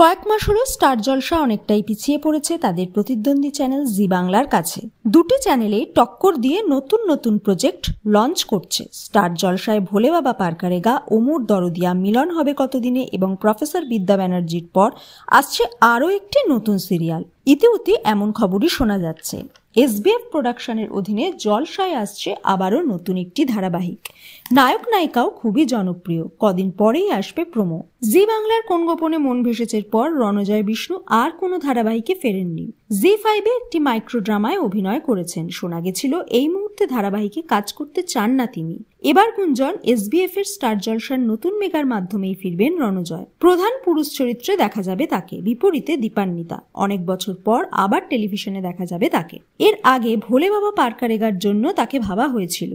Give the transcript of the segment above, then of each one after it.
কয়েক মাস হলো স্টার জলসা অনেকটাই পিছিয়ে পড়েছে তাদের প্রতিদ্বন্দ্বী চ্যানেল জি বাংলার কাছে। দুটি চ্যানেলেই টক্কর দিয়ে নতুন নতুন প্রজেক্ট লঞ্চ করছে। স্টার জলসায় ভোলে বাবা পারকারেগা, ওমর দরদিয়া, মিলন হবে কতদিনে এবং প্রফেসর বিদ্যা ব্যানার্জির পর আসছে আরও একটি নতুন সিরিয়াল। ইতিউতি এমন খবরই শোনা যাচ্ছে, এসবিএফ প্রোডাকশনের অধীনে জলসায় আসছে আবারও নতুন একটি ধারাবাহিক। নায়ক নায়িকাও খুবই জনপ্রিয়, কদিন পরেই আসবে প্রোমো। জি বাংলার কোন গোপনে মন ভেসেছের পর রণজয় বিষ্ণু আর কোনো ধারাবাহিকে ফেরেননি। জি5-এ একটি মাইক্রো ড্রামায় অভিনয় করেছেন। শোনা গেছিল এই মুহূর্তে ধারাবাহিকে কাজ করতে চান না তিনি। এবার গুঞ্জন এসবিএফ এর স্টার জলসার নতুন মেগার মাধ্যমেই ফিরবেন রণজয়। প্রধান পুরুষ চরিত্রে দেখা যাবে তাকে, বিপরীতে দীপান্বিতা। অনেক বছর পর আবার টেলিভিশনে দেখা যাবে তাকে। এর আগে ভোলে বাবা পারকারেগার জন্য তাকে ভাবা হয়েছিল,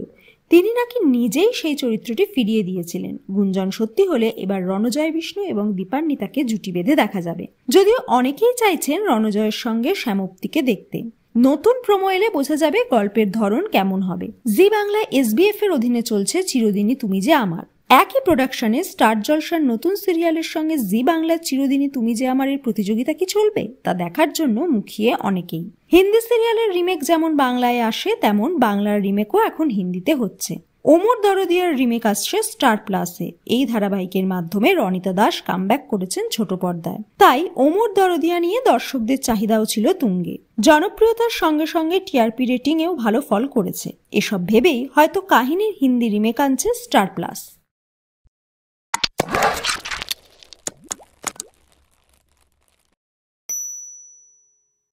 তিনি নাকি নিজেই সেই চরিত্রটি ফিরিয়ে দিয়েছিলেন। গুঞ্জন সত্যি হলে এবার রণজয় বিষ্ণু এবং দীপান্বিতাকে জুটি বেঁধে দেখা যাবে। যদিও অনেকেই চাইছেন রণজয়ের সঙ্গে শ্যামপ্তিকে দেখতে। নতুন প্রোমো এলে বোঝা যাবে গল্পের ধরন কেমন হবে। জি বাংলায় এসবিএফ এর অধীনে চলছে চিরদিনই তুমি যে আমার। একই প্রোডাকশনে স্টার জলসার নতুন সিরিয়ালের সঙ্গে জি বাংলার চিরদিনই তুমি যে আমার এর প্রতিযোগিতা কি চলবে তা দেখার জন্য মুখিয়ে অনেকেই। হিন্দি সিরিয়ালের রিমেক যেমন বাংলায় আসে, তেমন বাংলার রিমেকও এখন হিন্দিতে হচ্ছে। ওমর দরদিয়ার রিমেক আসছে স্টার প্লাসে। এই ধারাবাহিকের মাধ্যমে রনিতা দাস কামব্যাক করেছেন ছোট পর্দায়। তাই ওমর দরদিয়া নিয়ে দর্শকদের চাহিদাও ছিল তুঙ্গে। জনপ্রিয়তার সঙ্গে সঙ্গে টিআরপি রেটিংয়েও ভালো ফল করেছে। এসব ভেবেই হয়তো কাহিনীর হিন্দি রিমেক আনছে স্টার প্লাস।